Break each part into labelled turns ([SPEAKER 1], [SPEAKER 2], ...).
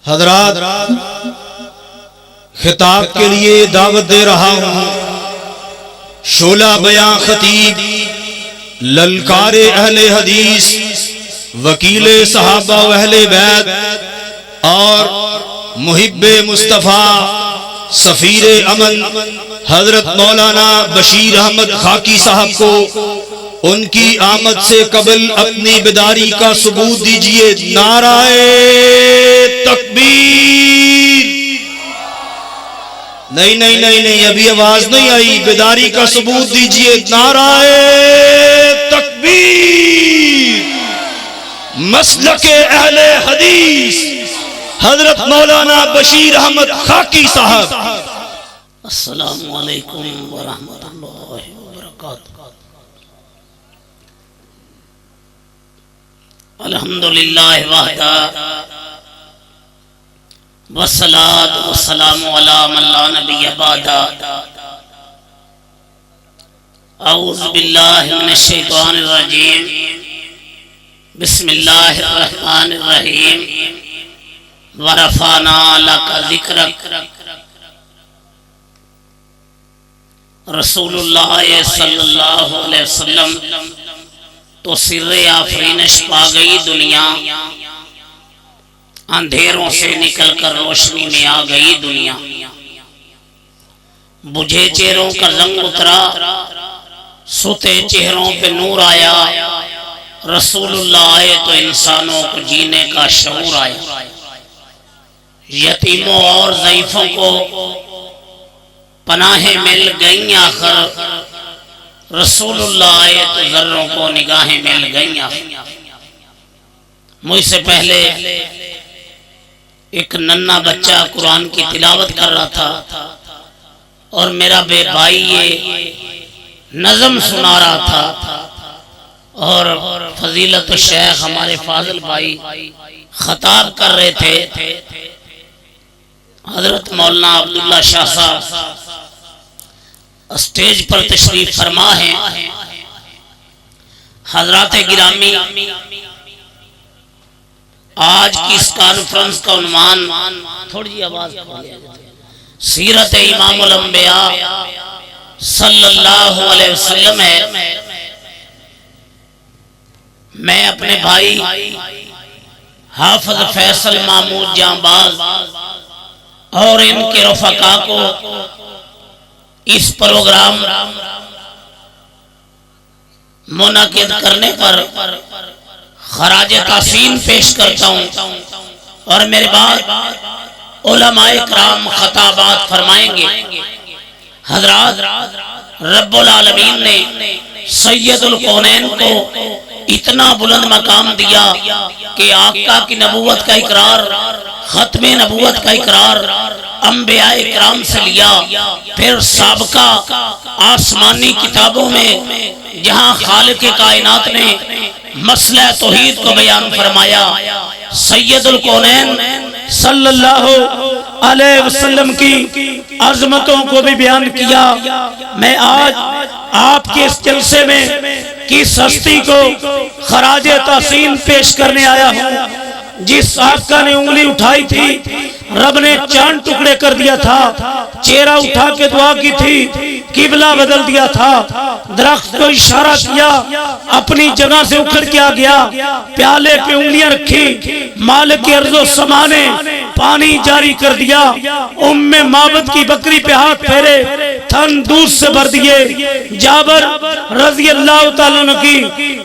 [SPEAKER 1] حضرات خطاب کے لیے دعوت دے رہا ہوں، شعلہ بیاں خطیب، للکار اہل حدیث، وکیل صحابہ و اہل بیت اور محب مصطفیٰ سفیر امن حضرت مولانا بشیر احمد خاکی صاحب کو ان کی آمد سے قبل اپنی بیداری کا ثبوت دیجئے۔ نعرہ تکبیر! نہیں، ابھی آواز نہیں آئی، بیداری کا ثبوت دیجئے۔ نعرہ تکبیر! مسلک اہل حدیث حضرت مولانا بشیر احمد خاکی صاحب۔
[SPEAKER 2] السلام علیکم ورحمۃ اللہ وبرکاتہ۔ الحمدللہ وحدہ والصلاۃ والسلام علی من لا نبی بعدہ۔ اعوذ باللہ من الشیطان الرجیم، بسم اللہ الرحمن الرحیم۔ ورفعنا لک ذکرک۔ رسول اللہ صلی اللہ علیہ وسلم تو سر آفرینش پا گئی دنیا، اندھیروں سے نکل کر روشنی میں آ گئی دنیا۔ بجھے چہروں کا رنگ اترا، سوتے چہروں پہ نور آیا۔ رسول اللہ آئے تو انسانوں کو جینے کا شعور آیا۔ یتیموں اور ضعیفوں کو پناہیں مل گئیں آخر، رسول اللہ آئے تو ذروں کو نگاہیں مل گئیں آخر۔ مجھ سے پہلے ایک ننھا بچہ قرآن کی تلاوت کر رہا تھا اور میرا بے بھائی یہ نظم سنا رہا تھا، اور فضیلت الشیخ ہمارے فاضل بھائی خطاب کر رہے تھے۔ حضرت مولانا عبداللہ شاہ صاحب اسٹیج پر تشریف فرما ہے۔ حضرات گرامی، آج کی اس کانفرنس کا عنوان تھوڑی آواز سیرت امام الانبیاء صلی اللہ علیہ وسلم ہے۔ میں اپنے بھائی حافظ فیصل محمود جانباز اور ان کے رفقا کو اس پروگرام منعقد کرنے پر خراج تحسین پیش کرتا ہوں، اور میرے بعد علماء کرام خطابات فرمائیں گے۔ حضرات، رب العالمین نے سید الکونین کو اتنا بلند مقام دیا کہ آقا کی نبوت کا اقرار، ختم نبوت کا اقرار انبیاء کرام سے لیا، پھر سابقہ آسمانی کتابوں میں جہاں خالق کائنات نے مسئلہ توحید کو بیان فرمایا، سید الکونین صلی اللہ علیہ وسلم کی عظمتوں کو بھی بیان کیا۔ میں آج آپ کے اس جلسے میں کس ہستی کو خراج تحسین پیش کرنے آیا ہوں جس آقا نے انگلی اٹھائی تھی، رب نے چاند ٹکڑے کر دیا تھا، چہرہ اٹھا کے دعا کی تھی، قبلہ بدل دیا تھا، درخت کو اشارہ کیا، اپنی جگہ سے اکھڑ کے آ گیا، پیالے پہ انگلیاں رکھی، مالک ارض و سما نے پانی جاری کر دیا، ام معبد کی بکری پہ ہاتھ پھیرے، تھن دودھ سے بھر دیے، جابر رضی اللہ تعالیٰ عنہ کی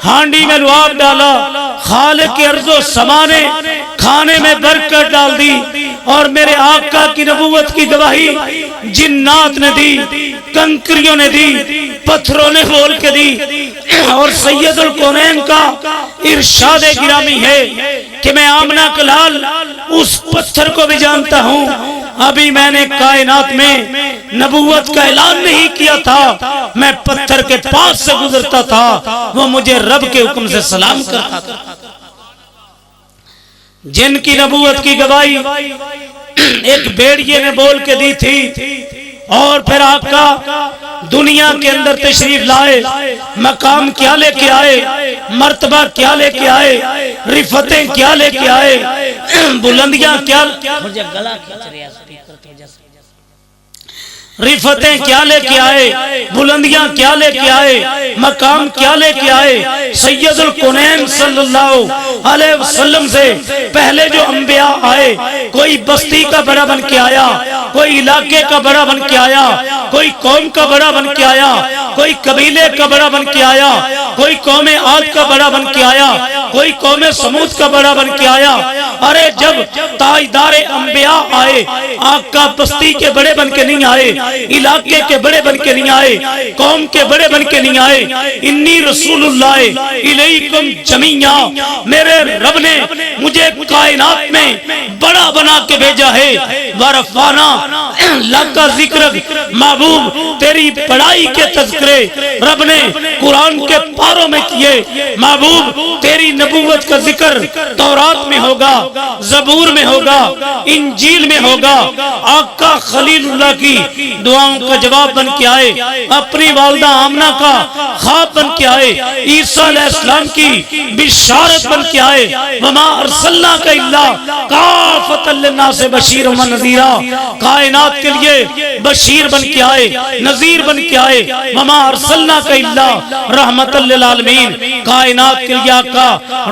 [SPEAKER 2] ہانڈی میں لعاب ڈالا، خالق ارض و سما نے کھانے میں برکت ڈال دی، اور میرے آقا کی نبوت کی گواہی جنات نے دی، کنکریوں نے دی، پتھروں نے بول کے دی، اور سید الکونین کا ارشاد گرامی ہے کہ میں آمنہ کا لال اس پتھر کو بھی جانتا ہوں، ابھی میں نے کائنات میں نبوت کا اعلان نہیں کیا تھا، میں پتھر کے پاس سے گزرتا تھا، وہ مجھے رب کے حکم سے سلام کرتا تھا۔ جن کی نبوت کی گواہی ایک بھیڑیے نے بول کے دی تھی، اور پھر آقا
[SPEAKER 3] دنیا کے اندر تشریف لائے، مقام کیا لے کے آئے، مرتبہ کیا لے کے آئے، رفتیں کیا لے کے آئے، بلندیاں کیا،
[SPEAKER 2] مجھے گلا کھینچ رہا اسپیکر کی وجہ سے،
[SPEAKER 3] رفتیں کیا لے کے آئے، بلندیاں کیا لے کے آئے، مقام کیا لے کے آئے۔ سید الکونین صلی اللہ علیہ وسلم سے پہلے جو انبیاء آئے، کوئی بستی کا بڑا بن کے آیا، کوئی علاقے کا بڑا بن کے آیا، کوئی قوم کا بڑا بن کے آیا، کوئی قبیلے کا بڑا بن کے آیا، کوئی قوم عاد کا بڑا بن کے آیا، کوئی قوم سمود کا بڑا بن کے آیا۔ ارے جب تاجدار انبیاء آئے، آقا بستی کے بڑے بن کے نہیں آئے، علاقے کے بڑے بن کے نہیں آئے، قوم کے بڑے بن کے نہیں آئے۔ انی رسول اللہ الیکم جمیعا، میرے رب نے مجھے کائنات میں بڑا بنا کے بھیجا ہے۔ ورفعنا لک ذکرک، محبوب تیری بڑائی کے تذکرے رب نے قرآن کے پاروں میں کیے۔ محبوب تیری نبوت کا ذکر تورات میں ہوگا، زبور میں ہوگا، انجیل میں ہوگا۔ آقا خلیل اللہ کی دعاؤں کا جواب بن کے آئے، اپنی والدہ آمنہ کا خواب بن کے آئے، عیسیٰ علیہ السلام کی بشارت بن کے آئے۔ وما ارسلناک الا کافۃ للناس بشیرا ونذیرا، کائنات کے لیے بشیر بن کے آئے، نذیر بن کے آئے۔ وما ارسلناک الا رحمۃ للعالمین، کائنات کے لیے آقا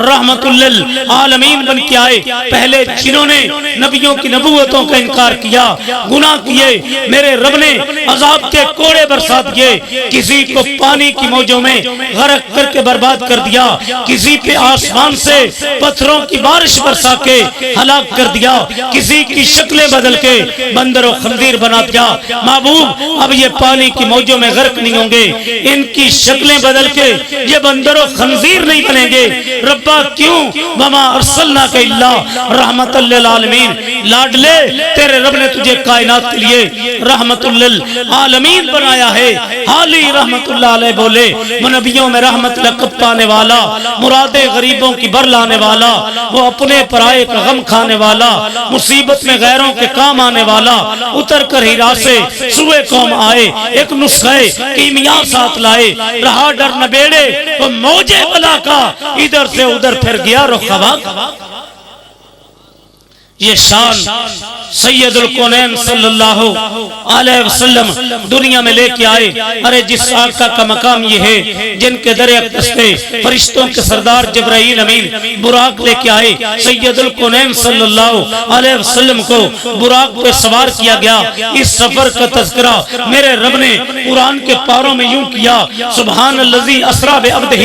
[SPEAKER 3] رحمت للعالمین بن کے آئے۔ پہلے جنہوں نے نبیوں کی نبوتوں کا انکار کیا، گناہ کیے، میرے رب نے عذاب کے کوڑے برسا دیے، کسی کو پانی کی موجوں میں غرق کر کے برباد کر دیا، کسی پہ آسمان سے پتھروں کی بارش برسا کے ہلاک کر دیا، کسی کی شکلیں بدل کے بندر و خنزیر بنا دیا۔ محبوب اب یہ پانی کی موجوں میں غرق نہیں ہوں گے، ان کی شکلیں بدل کے یہ بندر و خنزیر نہیں بنیں گے۔ ربا کیوں؟ وما ارسلناک الا رحمت للعالمین، لاڈلے تیرے رب نے تجھے کائنات کے لیے رحمت للعالمین بنایا ہے۔ حالی رحمت اللہ علیہ بولے، وہ نبیوں میں رحمت لقب پانے والا، مرادیں غریبوں کی بر لانے والا، وہ اپنے پرائے کا غم کھانے والا، مصیبت میں غیروں کے کام آنے والا، اتر کر ہیرا سے سوئے قوم آئے، ایک نسخہ کیمیا ساتھ لائے، رہا ڈر نہ بیڑے وہ موجے بلا کا، ادھر سے ادھر پھر گیا رخ ہوا کا۔ یہ شان سید الکونین صلی اللہ علیہ وسلم دنیا میں لے کے آئے۔ ارے جس آقا کا مقام یہ ہے جن کے در اقدس پہ فرشتوں کے سردار جبرائیل امین براق لے کے آئے، سید الکونین صلی اللہ علیہ وسلم کو براق پہ سوار کیا گیا۔ اس سفر کا تذکرہ میرے رب نے قرآن کے پاروں میں یوں کیا، سبحان الذی اسریٰ بعبدہ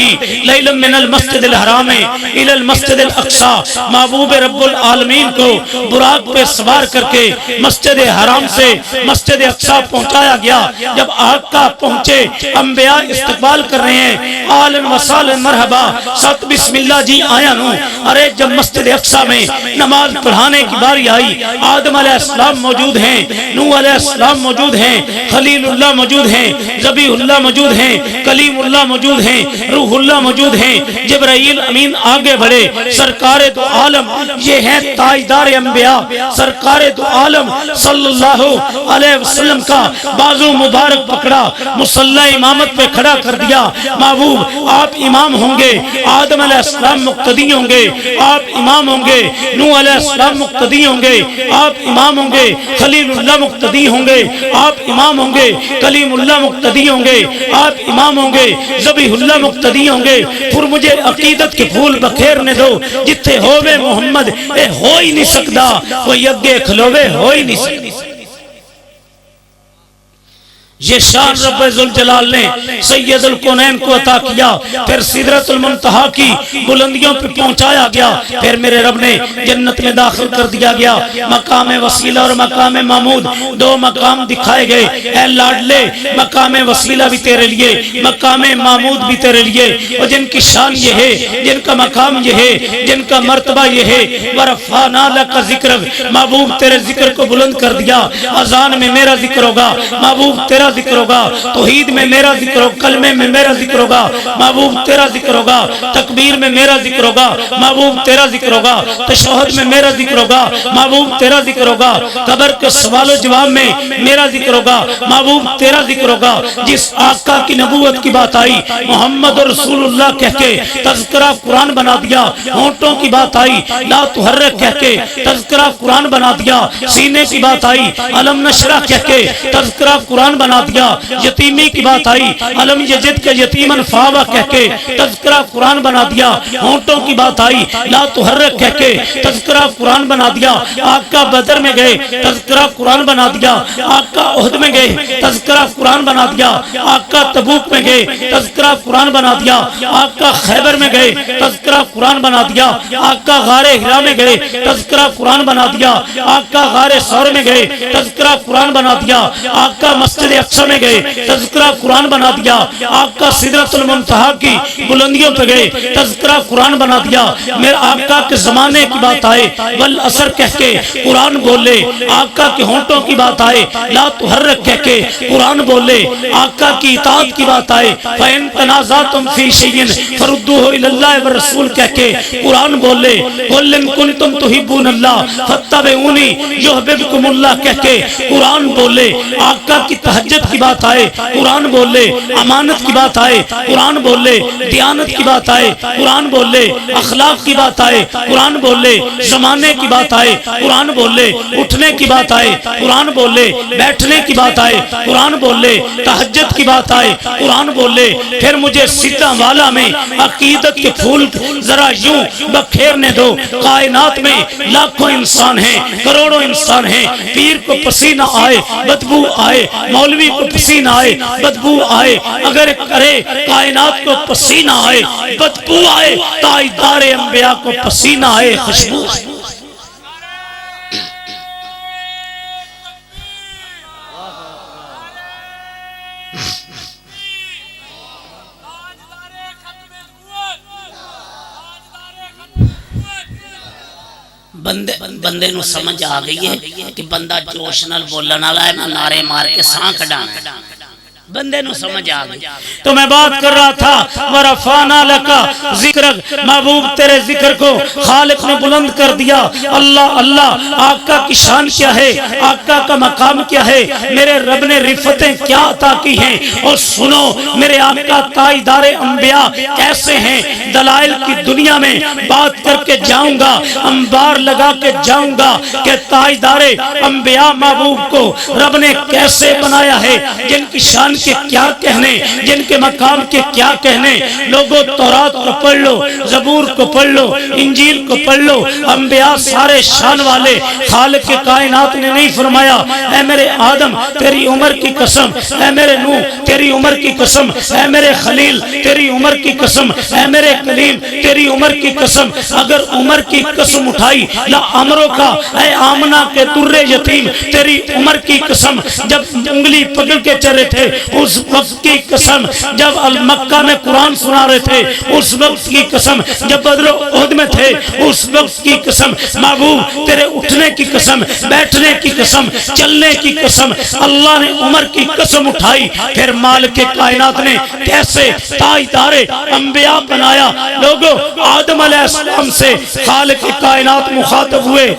[SPEAKER 3] لیلا من المسجد الحرام الی المسجد الاقصی۔ محبوب رب العالمین کو براق پہ سوار کر کے مسجد حرام سے مسجد اقصی پہنچایا گیا۔ جب آقا پہنچے، انبیاء استقبال کر رہے ہیں، آلن و سالن مرحبا، ست بسم اللہ جی آیا نو۔ ارے جب مسجد اقصی میں نماز پڑھانے کی باری آئی، آدم علیہ السلام موجود ہیں، نوح علیہ السلام موجود ہیں، خلیل اللہ موجود ہیں، ذبیح اللہ موجود ہیں، کلیم اللہ موجود ہیں، روح اللہ موجود ہیں۔ جبرائیل امین آگے بڑھے، سرکار دو عالم یہ ہیں تاجدار انبیاء، سرکار دو عالم صلی اللہ علیہ وسلم کا بازو مبارک پکڑا، مصلی امامت پہ کھڑا کر دیا۔ محبوب آپ امام ہوں گے، آدم علیہ السلام مقتدی ہوں گے، آپ امام ہوں گے، نوح علیہ السلام مقتدی ہوں گے، آپ امام ہوں گے، خلیل اللہ مقتدی ہوں گے، آپ امام ہوں گے، کلیم اللہ مقتدی ہوں گے، آپ امام ہوں گے، ذبیح اللہ مقتدی ہوں گے۔ پھر مجھے عقیدت کے پھول بکھیرنے دو، جتھے ہووے محمد اے ہو ہی نہیں سکدا، کوئی اگے کھلوے ہو ہی نہیں سکدا۔ یہ شان رب ذوالجلال نے سید الکونین کو عطا کیا، پھر سدرۃ المنتہا کی بلندیوں پہ پہنچایا گیا، پھر میرے رب نے جنت میں داخل کر دیا گیا۔ مقام وسیلہ اور مقام محمود دو مقام دکھائے گئے۔ اے لاڈلے مقام وسیلہ بھی تیرے لیے، مقام محمود بھی تیرے لیے، اور جن کی شان یہ ہے، جن کا مقام یہ ہے، جن کا مرتبہ یہ ہے، ورفعنا لک ذکرک، محبوب تیرے ذکر کو بلند کر دیا۔ اذان میں میرا ذکر ہوگا، محبوب تیرا تیرا ذکر ہوگا، توحید میں میرا ذکر ہوگا، کلمے میں میرا ذکر ہوگا، محبوب تیرا ذکر ہوگا، تکبیر میں میرا ذکر ہوگا، محبوب تیرا ذکر ہوگا، تشہد میں میرا ذکر ہوگا، محبوب تیرا ذکر ہوگا، قبر کے سوال و جواب میں میرا ذکر ہوگا، محبوب تیرا ذکر ہوگا۔ جس آقا کی نبوت کی بات آئی، محمد رسول اللہ کہہ کے تذکرہ قرآن بنا دیا، ہونٹوں کی بات آئی لا تحرک کہہ کے تذکرہ قرآن بنا دیا، سینے کی بات آئی علم نشرہ کہہ کے تذکرہ قرآن بنا دیا، یتیمی کی بات آئی علم یجد کے یتیمن فاوا کہہ کے تذکرہ قرآن بنا دیا، ہونٹوں کی بات آئی لا تحرک کہہ کے تذکرہ قرآن بنا دیا، آقا بدر میں گئے تذکرہ قرآن بنا دیا، آقا احد میں گئے تذکرہ قرآن بنا دیا، آقا تبوک میں گئے تذکرہ قرآن بنا دیا، آقا خیبر میں گئے تذکرہ قرآن بنا دیا، آقا غار ہرا میں گئے تذکرہ قرآن بنا دیا، آقا غار ثور میں گئے تذکرہ قرآن بنا دیا، آقا مسجد اقصی میں گئے تذکرہ قرآن بنا دیا، آقا سدرۃ المنتہا کی بلندیوں پہ گئے تذکرہ قرآن بنا دیا۔ میرے آقا کے زمانے کی بات آئے والعصر کہہ کے قرآن بولے، آقا کے ہونٹوں کی بات آئے لا تحرک کہہ کے قرآن بولے، آقا کی اطاعت کی بات آئے فَإِن تَنَازَعْتُمْ فِي شَيْءٍ فَرُدُّوهُ إِلَى اللَّهِ وَالرَّسُولِ کہہ کے قرآن بولے، قُلْ إِن كُنتُمْ تُحِبُّونَ اللَّهَ فَاتَّبِعُونِي يُحْبِبْكُمُ اللَّهُ کہہ کے قرآن بولے، آقا کی تہجد کی بات آئے قرآن بولے، امانت کی بات آئے قرآن بولے، دیانت کی بات آئے قرآن بولے، اخلاق کی بات آئے قرآن بولے، زمانے کی بات آئے قرآن بولے، اٹھنے کی بات آئے قرآن بولے، بیٹھنے کی بات آئے قرآن بولے، تہجد کی بات آئے قرآن بولے۔ پھر مجھے سیدھا والا میں عقیدت کے پھول ذرا یوں بکھیرنے دو، کائنات میں لاکھوں انسان ہیں، کروڑوں انسان ہیں، پیر کو پسینہ آئے بدبو آئے، مولوی کو پسینہ آئے بدبو آئے، اگر کرے کائنات کو پسینہ آئے بدبو آئے، تاجدار انبیاء کو پسینہ آئے خوشبو آئے۔
[SPEAKER 2] بندے نو سمجھ آ گئی ہے کہ بندہ جوش نال بولن والا ہے، نہ نعرے مار کے سانھ کڈانا، بندے نو سمجھ آ گئی۔
[SPEAKER 3] تو میں بات کر رہا تھا وَرَفَعْنَا لَكَ ذِكْرَكَ، محبوب تیرے ذکر کو خالق نے بلند کر دیا۔ اللہ اللہ، آقا کی شان کیا ہے، آقا کا مقام کیا ہے، میرے رب نے رفتیں کیا عطا کی ہیں، اور سنو میرے آقا تاجدار انبیاء کیسے ہیں، دلائل کی دنیا میں بات کر کے جاؤں گا، انبار لگا کے جاؤں گا کہ تاجدار انبیاء محبوب کو رب نے کیسے بنایا ہے، جن کی شان کے کیا کہنے، جن کے مقام کے کیا کہنے۔ لوگوں تورات کو پڑھ لو، زبور کو پڑھ لو، انجیل کو پڑھ لو، انبیاء سارے شان والے۔ خالق کے کائنات نے نہیں فرمایا اے میرے آدم تیری عمر کی قسم، اے میرے نوح تیری عمر کی قسم، اے میرے خلیل تیری عمر کی قسم، اے میرے کلیم تیری عمر کی قسم۔ اگر عمر کی قسم اٹھائی لا عمروں کا، اے آمنہ کے در یتیم تیری عمر کی قسم، جب انگلی پکڑ کے چل رہے تھے اس وقت کی قسم، جب مکہ میں قرآن سنا رہے تھے اس وقت کی قسم، جب بدر و احد میں تھے اس وقت کی قسم، محبوب تیرے اٹھنے کی قسم، بیٹھنے کی قسم، چلنے کی قسم، اللہ نے عمر کی قسم اٹھائی۔ پھر مالک کائنات نے کیسے تاجدار انبیاء بنایا۔ لوگوں آدم علیہ السلام سے خالق کائنات مخاطب ہوئے،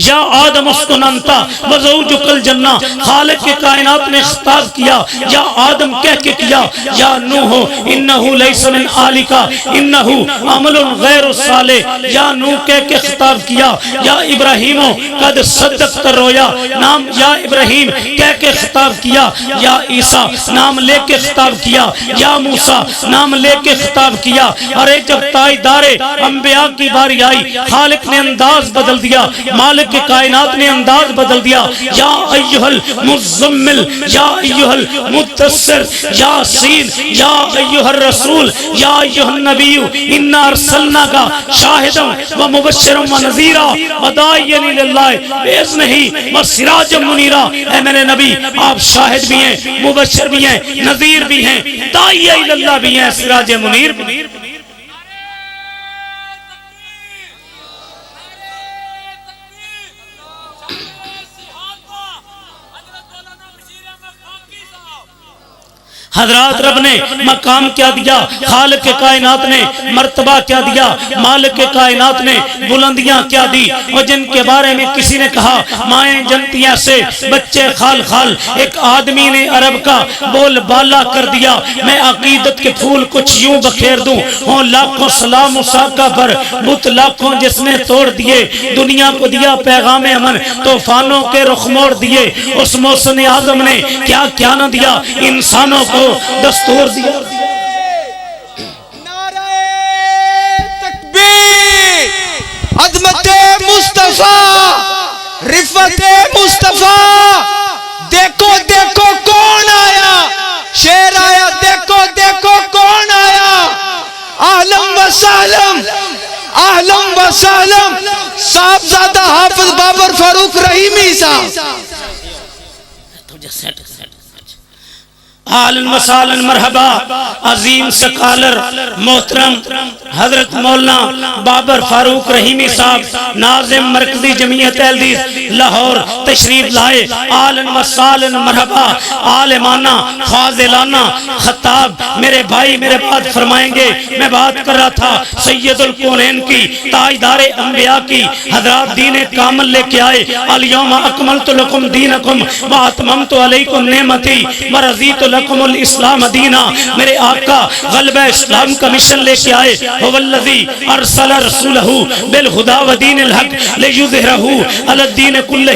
[SPEAKER 3] یا آدم اسکن انتا وزوجک الجنہ، خالق کے کائنات نے خطاب کیا، یا آدم کہہ کے کیا، یا نوح انہو لیس من آلکا انہو عمل غیر صالح، یا نوح کہہ کے خطاب کیا، یا ابراہیم قد صدقت الرؤیا، نام یا ابراہیم کہہ کے خطاب کیا، یا عیسیٰ نام لے کے خطاب کیا، یا موسیٰ نام لے کے خطاب کیا۔ ارے جب تاجدار انبیاء کی باری آئی خالق نے انداز بدل دیا، مالک کہ کائنات نے انداز بدل دیا۔ یا ایہا المزمل، یا ایہا المدثر، یاسین، یا ایہا الرسول، یا ایہا النبی انا ارسلناک شاہدا و مبشرا و نذیرا وداعیا الی اللہ باذنہ و سراجا منیرا۔ اے میرے نبی آپ شاہد بھی ہیں، مبشر بھی ہیں، نذیر بھی ہیں، داعیا الی اللہ بھی ہیں، سراج منیر بھی ہیں۔ حضرات رب نے مقام کیا دیا، خالق کائنات نے مرتبہ کیا دیا، مالک کائنات نے بلندیاں کیا دی. اور جن کے بارے میں کسی نے کہا مائیں جنتی ایسے بچے خال خال، ایک آدمی نے عرب کا بول بالا کر دیا. میں عقیدت کے پھول کچھ یوں بکھیر دوں، ہوں لاکھوں سلام مساقہ پر بت لاکھوں جس نے توڑ دیے. دنیا کو دیا پیغام امن، طوفانوں کے رخ موڑ دیے. اس محسن اعظم نے کیا کیا نہ دیا، انسانوں کو دستور دیا.
[SPEAKER 4] نعرہ تکبیر، عظمت مصطفیٰ، رفعت مصطفیٰ. دیکھو دیکھو کون آیا، شیر آیا، دیکھو دیکھو کون آیا. اہلم و سہلم، اہلم و سہلم صاحبزادہ حافظ بابر فاروق رحیمی صاحب.
[SPEAKER 3] آلن و سالن مرحبا. عظیم سکالر محترم حضرت مولانا بابر فاروق رحیمی صاحب ناظم مرکزی جمعیت اہل حدیث لاہور تشریف لائے. آلن و سالن مرحبا. عالمانہ فاضلانہ خطاب میرے بھائی میرے بات فرمائیں گے. میں بات کر رہا تھا سید الکونین کی، تاجدار انبیاء کی. حضرات دین کامل لے کے آئے. الیوم اکملت لکم دینکم واتممت علیکم نعمتی ورضیت لکم الاسلام دینا. میرے آقا غلبہ اسلام کا مشن لے کے آئے. هو الذی ارسل رسولہ بالہدی ودین الحق لیظہرہ علی الدین کلہ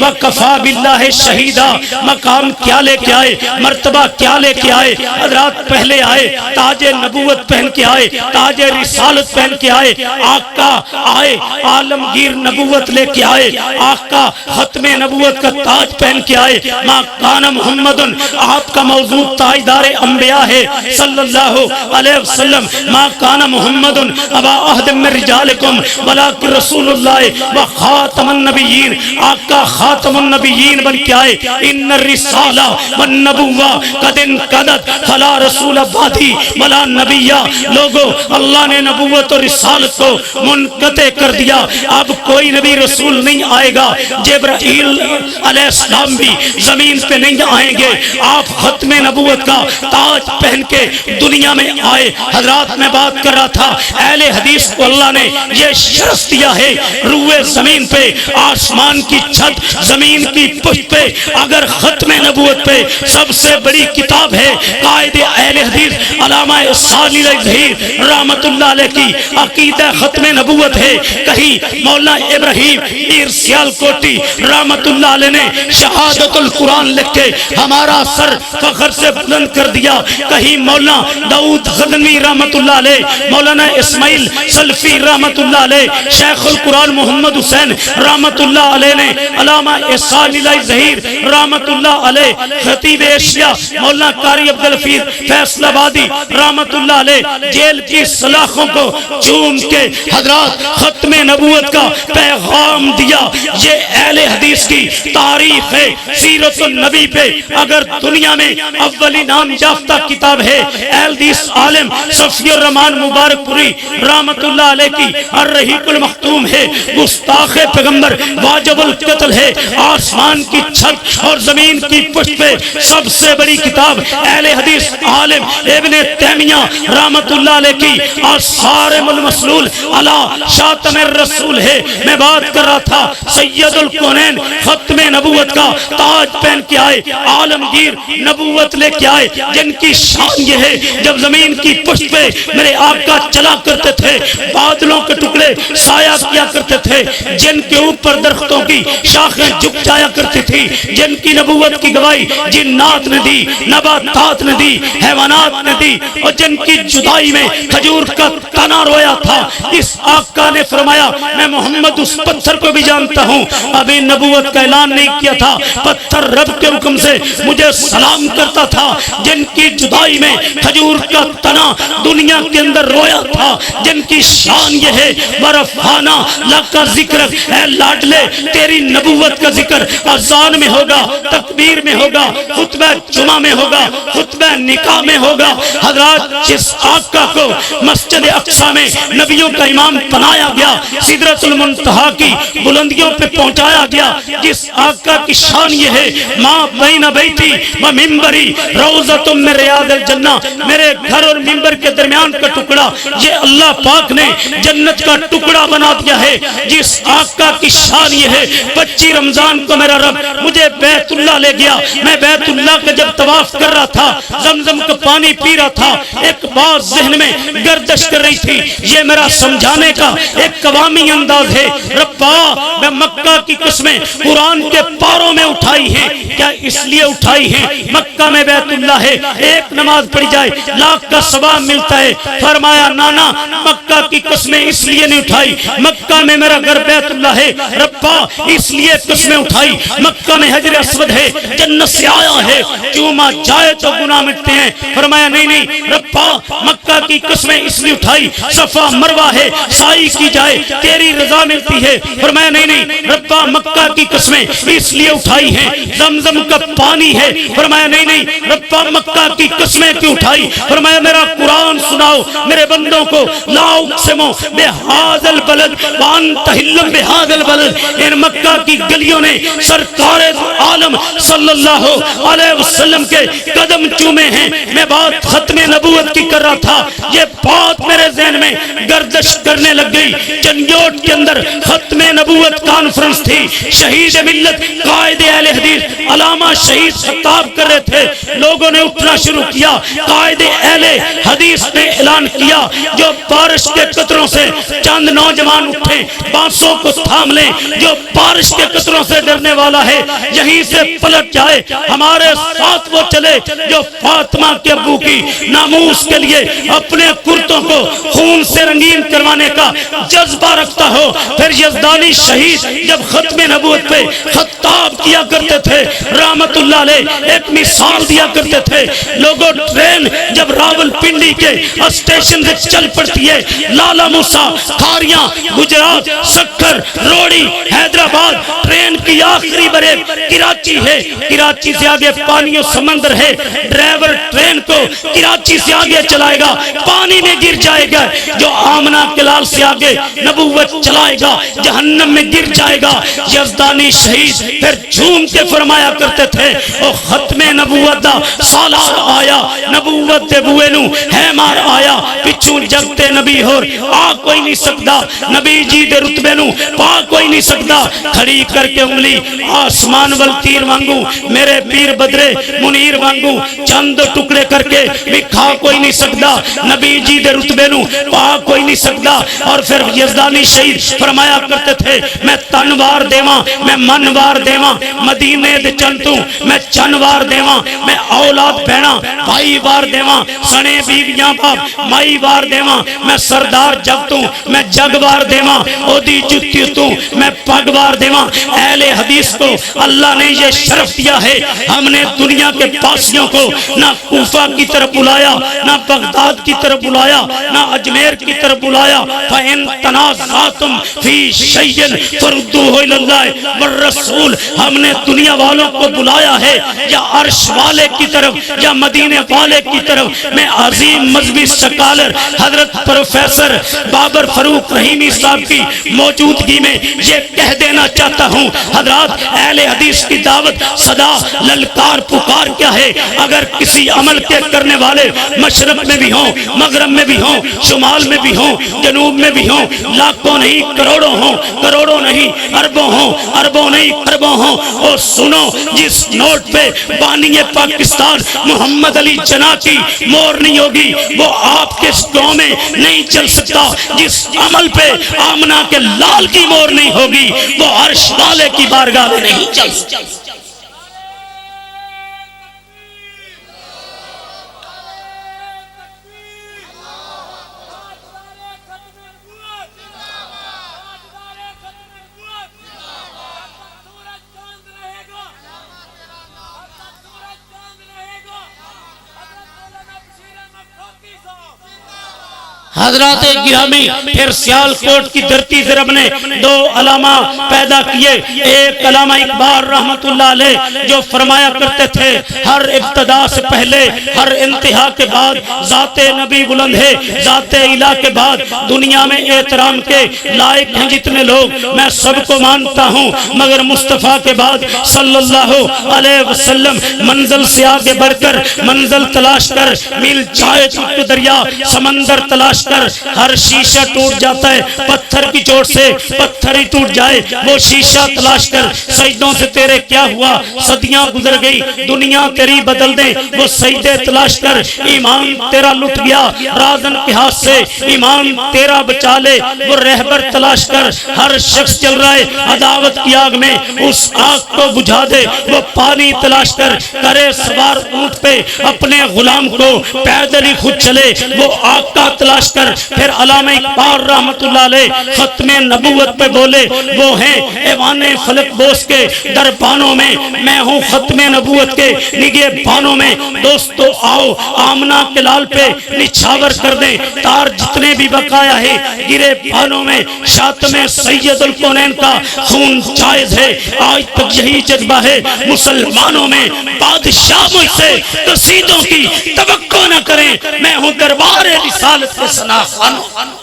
[SPEAKER 3] وکفی باللہ شہیدا. مقام کیا لے کے آئے، مرتبہ کیا لے کے آئے. حضرات پہلے آئے تاج نبوت پہن کے آئے، تاج رسالت پہن کے آئے. آقا آئے عالمگیر نبوت لے کے آئے. آقا ختم نبوت کا تاج پہن کے آئے. ما کان محمد، آپ کا موضوع تاجدار انبیاء ہے صلی اللہ علیہ وسلم. ما کان محمد ابا احد من رجالکم ولکن رسول اللہ و خاتم النبیین. آقا خاتم النبیین بن کے آئے. ان الرسالہ والنبوہ قد انقضت فلا رسول بعدی ولا نبی. لوگوں اللہ نے نبوت اور رسالت کو منقطع کر دیا، اب کوئی نبی رسول نہیں آئے گا. جبرائیل علیہ السلام بھی زمین پہ نہیں آئیں گے. آپ ختم نبوت کا تاج پہن کے دنیا میں آئے. حضرات میں بات کر رہا تھا اہل حدیث کو اللہ نے یہ شرف دیا ہے روئے زمین پہ، آسمان کی چھت زمین کی پشت پہ. اگر ختم نبوت پہ سب سے بڑی کتاب ہے قائد اہل حدیث علامہ ثانی ظہیر رحمت اللہ علیہ کی عقیدہ ختم نبوت ہے. کہیں مولانا ابراہیم میر سیال کوٹی رحمت اللہ علیہ نے شہادت القرآن لکھ کے ہمارا سر فخر سے بلند کر دیا. کہیں مولانا داؤد غزنوی رحمت اللہ علیہ، مولانا اسماعیل سلفی رحمت اللہ علیہ، شیخ القرآن محمد حسین رحمت اللہ علیہ نے علامہ ثانی ظہیر رحمت اللہ علیہ، خطیب ایشیا مولانا قاری عبدالحفیظ فیصل آبادی رحمت اللہ علیہ جیل کی سلاخوں کو چوم کے حضرات ختم نبوت کا پیغام دیا. یہ اہل حدیث کی تاریخ ہے. سیرت النبی پہ اگر دنیا میں اولی نام یافتہ کتاب ہے اہل حدیث عالم صفی الرحمن مبارک پوری رحمت اللہ علیہ کی الرحیق المختوم ہے. گستاخ پیغمبر واجب القتل ہے. آسمان کی چھت اور زمین کی پشت پہ سب سے بڑی کتاب اہل حدیث عالم ابن تیمیہ رحمت اللہ علیہ کی الصارم المسلول علی شاتم الرسول ہے. میں بات کر رہا تھا سید الکونین ختم نبوت کا تاج پہن کے آئے، عالمگیر نبوت لے کے آئے. جن کی شان یہ ہے جب زمین کی پشت پہ میرے آقا چلا کرتے تھے بادلوں کے ٹکڑے سایہ کیا کرتے تھے، جن کے اوپر درختوں کی شاخیں جھک جایا کرتی تھی، جن کی نبوت کی گواہی جنات نے دی، نباتات نے دی، حیوانات نے دی، اور جن کی جدائی میں کھجور کا تنا رویا تھا. اس آقا نے فرمایا میں محمد اس پتھر کو بھی جانتا ہوں. ابھی نبوت کا اعلان نہیں کیا تھا، پتھر رب کے حکم سے مجھے سلام کرتا تھا. جن کی جدائی میں کھجور کا تنا دنیا کے اندر رویا تھا، جن کی شان یہ ہے ورفعنا لک ذکر، اے لاڈلے تیری نبوت کا ذکر اذان میں ہوگا، تکبیر میں ہوگا، خطبہ جمعہ میں ہوگا، خطبہ نکاح میں ہوگا. حضرات جس آقا کو مسجد اقصی میں نبیوں کا امام بنایا گیا، سدرۃ المنتہا کی بلندیوں پہ پہنچایا گیا، جس آقا کی شان یہ ہے ما بین بیتی و منبری منبری روضۃ من ریاض الجنہ، میرے گھر اور منبر کے درمیان کا ٹکڑا یہ اللہ پاک نے جنت کا ٹکڑا بنا دیا ہے۔ جس آقا کی شان یہ ہے، 25 رمضان کو میرا رب مجھے بیت اللہ لے گیا، میں بیت اللہ کا جب طواف کر رہا تھا، زمزم کا پانی پی رہا تھا، ایک بات ذہن میں گردش کر رہی تھی، یہ میرا سمجھانے کا ایک قوامی انداز ہے۔ ربا میں مکہ کی قسمیں قرآن کے پاروں میں اٹھائی ہیں، کیا اس لیے اٹھائی ہیں؟ مکہ میں بیت اللہ ہے، ایک نماز پڑھی جائے لاکھ کا ثواب ملتا ہے۔ فرمایا نانا مکہ کی قسمیں اس لیے نہیں اٹھائی، مکہ میں میرا گھر بیت اللہ ہے، ربا اس لیے قسمیں اٹھائی، مکہ میں حجر اسود ہے، جنت سے آیا ہے، چوما جائے تو گناہ مٹتے ہیں۔ فرمایا نہیں نہیں ربا مکہ کی قسمیں اس لیے اٹھائی، صفا مروہ ہے، سعی کی جائے تیری رضا ملتی ہے۔ فرمایا نہیں نہیں ربا مکہ کی قسمیں اس لیے اٹھائی ہیں، زمزم کا پانی ہے۔ فرمایا نہیں نہیں ربا مکہ کی قسمیں کیوں اٹھائی؟ فرمایا میرا قرآن سناؤ میرے بندوں کو، لا اقسم بہذا البلد وانت حل بہذا البلد، ان مکہ کی گلیوں نے سرکار عالم صلی اللہ علیہ وسلم کے قدم چومے ہیں۔ میں بات ختم نبوت کی کر رہا تھا، یہ بات میرے ذہن میں گردش کرنے لگ گئی۔ چنگیوٹ کے اندر ختم نبوت کانفرنس تھی، شہید ملت قائد اہل حدیث علامہ شہید خطاب کر رہے تھے، لوگوں نے اٹھنا شروع کیا۔ قائد اہل حدیث نے اعلان کیا جو بارش کے قطروں سے چند نوجوان اٹھے، بانسوں کو تھام لیں، جو بارش کے قطروں سے ڈرنے والا ہے یہیں سے پلٹ جائے، ہمارے ساتھ وہ چلے جو فاطمہ کے ابو کی ناموس کے لیے اپنے کرتوں کو خون سے رنگین کروانے کا جذبہ رکھتا ہو۔ پھر یزدانی شہید جب ختم نبوت پہ خطاب کیا کرتے تھے، رحمت اللہ علیہ ایک مثال دیا کرتے تھے، لوگوں ٹرین جب راول پنڈی کے اسٹیشن سے چل پڑتی ہے، لالا موسیٰ، کھاریاں، گجرات، سکھر، روڑی، حیدرآباد، ٹرین کی آخری بریک کراچی ہے، کراچی سے آگے پانی و سمندر ہے، ڈرائیور ٹرین کو کراچی سے آگے چلائے گا، پانی میں گر جائے گا، جو آمنہ کے لال سے آگے نبوت چلائے گا جہنم میں گر جائے گا۔ یزدانی شہید پھر جھوم کے فرمایا کرتے تھے، او ختم نبوت دا سالار آیا، نبوت دے بوئے نو ہے مار آیا، پچھوں جگتے نبی ہور آ کوئی نہیں سکتا، نبی جی دے رتبے نو پا کوئی نہیں سکتا، کھڑی کر کے انگلی آسمان وال تیر وانگو، میرے پیر بدرے منیر وانگو چند ٹکڑے کر کے بھی کھا کوئی نہیں سکتا، نبی جی دے رتبے نو پا کوئی نہیں سکتا۔ اور پھر یزدانی شہید فرمایا کرتے تھے، میں تنوار دیواں، میں منوار دیواں، مدینے دے چنتوں میں چنوار دیواں، میں اولاد بہنا بھائی وار دیواں، سنے بیویاں باپ مائی وار دیواں، میں سردار جگتوں میں جگوار دیواں، او دی جتیتوں میں پگوار دیواں۔ اہل حدیث کو اللہ نے یہ شرف دیا ہے، ہم نے دنیا کے پاسیوں کو نہ کوفہ کی طرف بلایا، نہ بغداد کی طرف بلایا، نہ اجمیر کی طرف بلایا۔ فَإِن تَنَازَعْتُمْ فِي شَيْءٍ فَرُدُّوهُ إِلَى اللَّهِ وَالرَّسُولِ، ہم نے دنیا والوں کو بلایا ہے یا عرش والے کی طرف یا مدینے والے کی طرف۔ میں عظیم مذہبی سکالر حضرت پروفیسر بابر فاروق رحیمی صاحب کی موجودگی میں یہ کہہ دینا چاہتا ہوں، حضرات اہل حدیث کی دعوت صدا للکار پکار کیا ہے؟ اگر کسی عمل کے کرنے والے مشرق میں بھی ہوں، مغرب میں بھی ہوں، شمال میں بھی ہوں، جنوب میں بھی ہوں، لاکھوں نہیں کروڑوں ہوں، کروڑوں نہیں اربوں ہوں، اربوں نہیں خربوں ہوں، اور سنو جس نوٹ پہ بانی پاکستان محمد علی جناح کی مور نہیں ہوگی وہ آپ کے گاؤں میں نہیں چل سکتا، جس عمل پہ آمنہ کے لال کی مور نہیں ہوگی وہ عرش والے کی بارگاہ میں نہیں چل سکتا۔ حضرات گرامی پھر سیالکوٹ کی دھرتی سے رب نے دو علامہ پیدا کیے. ایک علامہ اقبال رحمت اللہ علیہ جو فرمایا کرتے تھے ہر ابتدا سے پہلے ہر انتہا کے بعد ذات نبی بلند ہے, ذات الہ کے بعد دنیا میں احترام کے لائق ہیں جتنے لوگ میں سب کو مانتا ہوں, مگر مصطفیٰ کے بعد صلی اللہ علیہ وسلم منزل سے آگے بڑھ کر منزل تلاش کر, میل جائے چک دریا سمندر تلاش کر, ہر شیشہ ٹوٹ جاتا ہے پتھر کی چوٹ سے, پتھر ہی ٹوٹ جائے وہ شیشہ تلاش کر, سجدوں سے تیرے کیا ہوا صدیاں گزر گئی دنیا تیری بدل دے وہ سجدے تلاش کر, ایمان تیرا لٹ گیا رازن کے ہاتھ سے ایمان تیرا بچا لے وہ رہبر تلاش کر, ہر شخص چل رہا ہے عداوت کی آگ میں اس آگ کو بجھا دے وہ پانی تلاش کر, کرے سوار اونٹ پہ اپنے غلام کو پیدل ہی خود چلے وہ آقا تلاش کر. پھر علامہ اقبال رحمت اللہ علیہ ختم نبوت پہ بولے وہ ہیں ایوان فلک بوس کے دربانوں میں, میں ہوں ختم نبوت کے نگے بانوں میں. دوستو آؤ آمنہ کے لال پہ نچھاور کر دیں تار جتنے بھی بقایا ہے گرے بانوں میں, شاتم سید الکونین کا خون جائز ہے آج تک یہی جذبہ ہے مسلمانوں میں. بادشاہ مجھ سے قصیدوں کی توقع نہ کریں میں ہوں دربار رسالت کے ثنا خوانوں.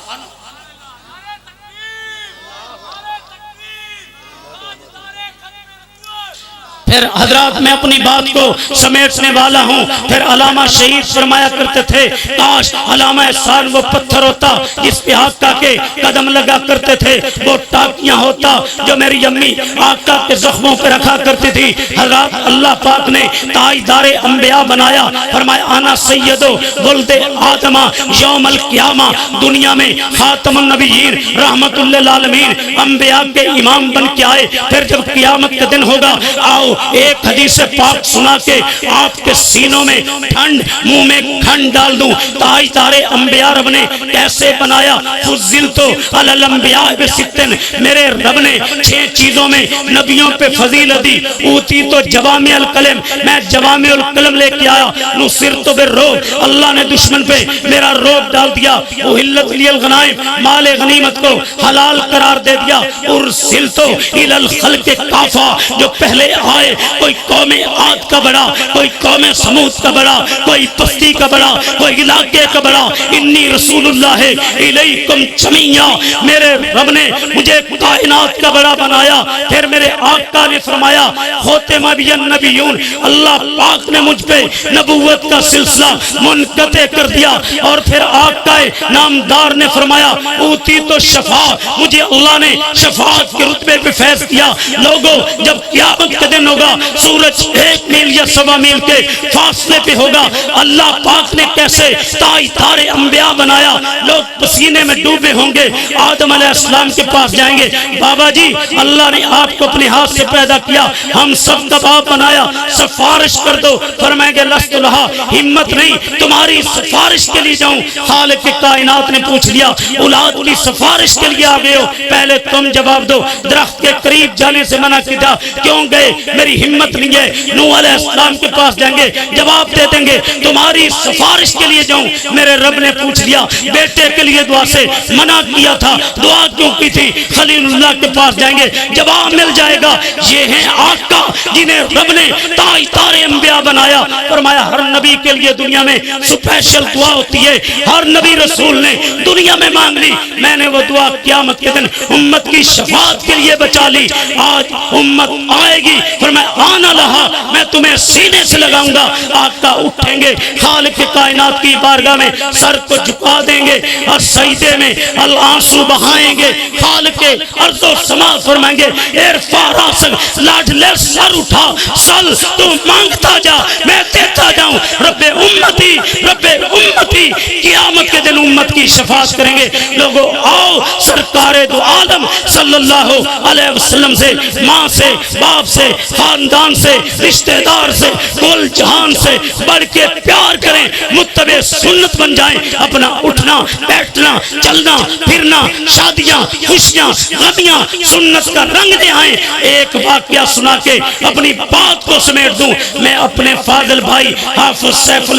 [SPEAKER 3] پھر حضرات میں اپنی بات کو سمیٹنے والا ہوں. پھر علامہ شہید فرمایا کرتے تھے کاش علامہ احسان وہ پتھر ہوتا جس پہ آقا کے قدم لگا کرتے تھے, وہ ٹاکیاں ہوتا جو میری امی آقا کے زخموں پہ رکھا کرتی تھی. حضرات اللہ پاک نے تاجدار انبیاء بنایا, فرمایا آنا سیدو ولد آدم یوم القیامہ, دنیا میں خاتم النبیین رحمت للعالمین انبیاء کے امام بن کے آئے. پھر جب قیامت کا دن ہوگا آؤ ایک حدیث پاک سنا کے آپ کے سینوں میں ٹھنڈ منہ میں کھنڈ ڈال دوں. تاجدار انبیاء رب نے کیسے بنایا, فضلتو علی الانبیاء بستن, میرے رب نے 6 چیزوں میں نبیوں پہ فضیلت دی. اوتی تو جوامع الکلم, میں جوامع الکلم لے کے آیا. نصرت بالرعب, اللہ نے دشمن پہ میرا رعب ڈال دیا. احلت لی الغنائم, مال غنیمت کو حلال قرار دے دیا. ارسلتو الی الخلق کافہ, جو پہلے آئے کوئی قوم عاد کا بڑا, کوئی قوم سمود کا بڑا, کوئی پستی کا بڑا, کوئی علاقے کا بڑا. انی رسول اللہ الیکم جمیعا, میرے رب نے مجھے کائنات کا بڑا بنایا. پھر میرے آقا نے فرمایا خاتم النبیون, اللہ پاک نے مجھ پہ نبوت کا سلسلہ منقطع کر دیا. اور پھر آقا نامدار نے فرمایا اوتی تو شفاعت, مجھے اللہ نے شفاعت کے رتبے پہ فیض کیا. لوگوں جب قیامت کا دن ہوگا سورج 1 میل یا 1.25 میل کے فاصلے پہ ہوگا, اللہ پاک نے کیسے تاجدار انبیاء بنایا. لوگ پسینے میں ڈوبے ہوں گے, آدم علیہ السلام کے پاس جائیں گے بابا جی اللہ نے آپ کو اپنے ہاتھ سے پیدا کیا, ہم سب کا باپ بنایا, سفارش کر دو. فرمائیں گے لست لہا, ہمت نہیں تمہاری سفارش کے لیے جاؤں. خالق کائنات نے پوچھ لیا اولاد کی سفارش کے لیے آ گئے ہو, پہلے تم جواب دو. درخت کے قریب جانے سے منع کیا, کیوں گئے, میری ہمت نہیں ہے. نوح علیہ السلام کے پاس جائیں گے جواب دے دیں گے تمہاری سفارش کے لیے جاؤں. میرے رب نے پوچھ لیا بیٹے کے لیے دعا سے منع کیا تھا, دعا کیوں کی تھی, خلیل اللہ کے پاس جائیں گے جواب مل جائے گا. یہ ہیں آقا جنہیں رب نے تاجدار انبیاء بنایا. فرمایا ہر نبی کے لیے دنیا میں سپیشل دعا ہوتی ہے, ہر نبی رسول نے دنیا میں مانگ لی, میں نے وہ دعا قیامت کے دن امت کی شفاعت کے لیے بچا لی. آج امت آئے گی فرمایا آنا لہا, میں تمہیں سینے سے لگاؤں گا. آقا اٹھیں گے خالق کائنات کی بارگاہ میں سر کو جھکا دیں گے اور سجدے میں آنسو بہائیں گے. خالق ارض و سما فرمائیں گے ارفع راسک, لاڈلے سر اٹھا, سل تو مانگتا جا میں دیتا جاؤں. رب امتی رب امتی, قیامت کے دن امت کی شفاعت کریں گے. لوگوں آؤ سرکار دو عالم صلی اللہ علیہ وسلم سے, ماں سے, باپ سے, خاندان سے، رشتہ دار سے، کل جہان سے بڑھ کے پیار کریں، متبع سنت بن جائیں، اپنا اٹھنا بیٹھنا چلنا پھرنا شادیاں خوشیاں غمیاں سنت کا رنگ دے آئیں۔ ایک واقعہ سنا کے اپنی بات کو سمیٹ دوں، میں اپنے فاضل بھائی حافظ سیف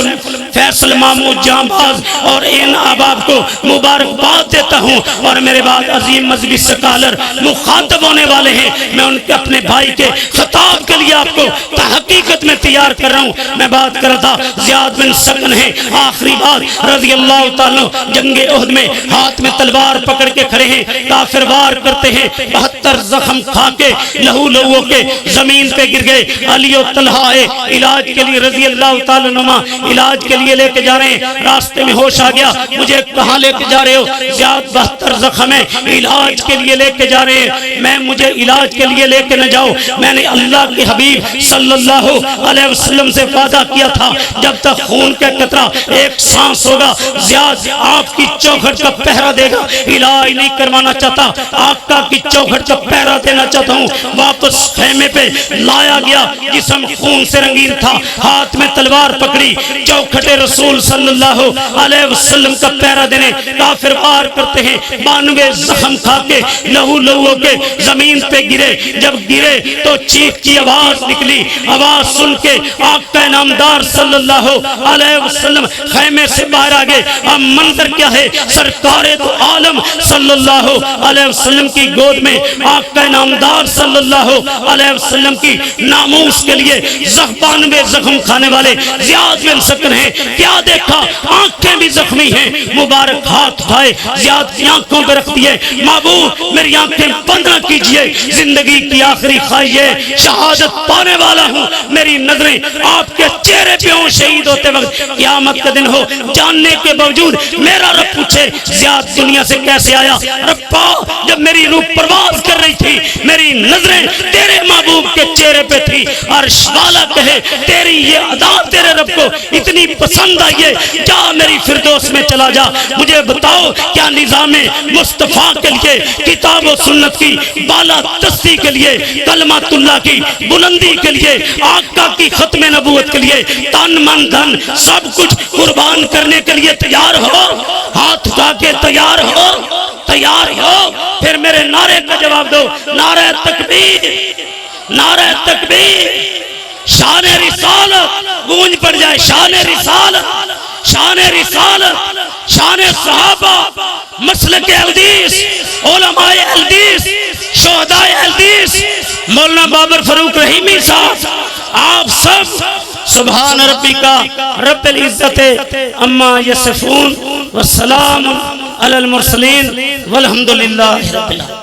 [SPEAKER 3] فیصل محمود جہاں باز اور ان احباب کو مبارکباد دیتا ہوں، اور میرے بعد عظیم مذہبی سکالر مخاطب ہونے والے ہیں، میں ان کے اپنے بھائی کے خطاب کے لیے آپ کو تحقیقت میں تیار کر رہا ہوں۔ میں بات کر رہا تھا زیاد بن سکن ہے، آخری بات رضی اللہ تعالیٰ جنگ احد میں ہاتھ میں تلوار پکڑ کے کھڑے ہیں، کافر وار کرتے ہیں، 72 زخم کھا کے لہو لہو کے زمین پہ گر گئے۔ علی و طلحہ علاج کے لیے رضی اللہ تعالیٰ نما علاج کے لیے لے کے جا رہے ہیں، راستے میں ہوش آ گیا، مجھے کہاں لے کے جا رہے ہو؟ زیاد 72 زخم ہے، علاج کے لیے لے کے جا رہے ہیں۔ میں مجھے علاج کے لیے لے کے نہ جاؤ، میں نے اللہ کے حبیب صلی اللہ علیہ وسلم سے وعدہ کیا تھا جب تک خون کا قطرہ ایک سانس ہوگا زیاد آپ کی چوکھٹ کا پہرا دے گا۔ علاج نہیں کروانا چاہتا، آقا کی چوکھٹ کا پہرا دینا چاہتا ہوں۔ واپس خیمے پہ لایا گیا، جسم خون سے رنگین تھا، ہاتھ میں تلوار پکڑی، چوکھٹ رسول صلی اللہ علیہ وسلم کا پہرا دینے کافر وار کرتے ہیں، 92 زخم کھا کے لہو لہو کے زمین پہ گرے۔ جب گرے تو چیخ کی آواز نکلی، آواز سن کے آقا نامدار صلی اللہ علیہ وسلم خیمے سے باہر آ گئے۔ اب منظر کیا ہے؟ سرکار تو عالم صلی اللہ علیہ وسلم کی گود میں آقا نامدار صلی اللہ علیہ وسلم کی ناموس کے لیے 92 زخم کھانے والے زیاد بن سکن ہیں۔ کیا دیکھا؟ آنکھیں بھی زخمی ہیں، مبارک ہاتھ اٹھائے، زیاد کی آنکھوں پہ رکھ دیے، معبود میری آنکھیں بند نہ کیجئے، زندگی کی آخری خواہش ہے شہادت پانے والا ہوں، میری نظریں آپ کے چہرے پہ ہوں شہید ہوتے وقت، قیامت کا دن ہو جاننے کے باوجود میرا رب پوچھے زیاد دنیا سے کیسے آیا؟ ربا جب میری روح پرواز کر رہی تھی میری نظریں تیرے محبوب کے چہرے پہ تھی، عرش والا کہے تیری یہ ادا تیرے رب کو اتنی پسند آئی ہے، جا میری فردوس میں چلا جا۔ مجھے بتاؤ کیا نظام مصطفیٰ کے لیے کتاب و سنت کی بالا دستی کے لیے کلمات اللہ کی بلندی کے لیے آقا کی ختم نبوت کے لیے تن من دھن سب کچھ قربان کرنے کے لیے تیار ہو؟ ہاتھ اٹھا کے تیار ہو؟ تیار ہو؟ پھر میرے نعرے کا جواب دو، نعرہ تکبیر، نعرہ تکبیر، شان رسالت گونج پڑ جائے، شان رسالت، شان رسالت، شان صحابہ، مسلک حدیث، علماء حدیث، شہداء حدیث، مولانا بابر فاروق رحیمی صاحب، آپ سب سبحان ربک رب العزت عما یصفون والسلام علی المرسلین والحمدللہ رب العالمین۔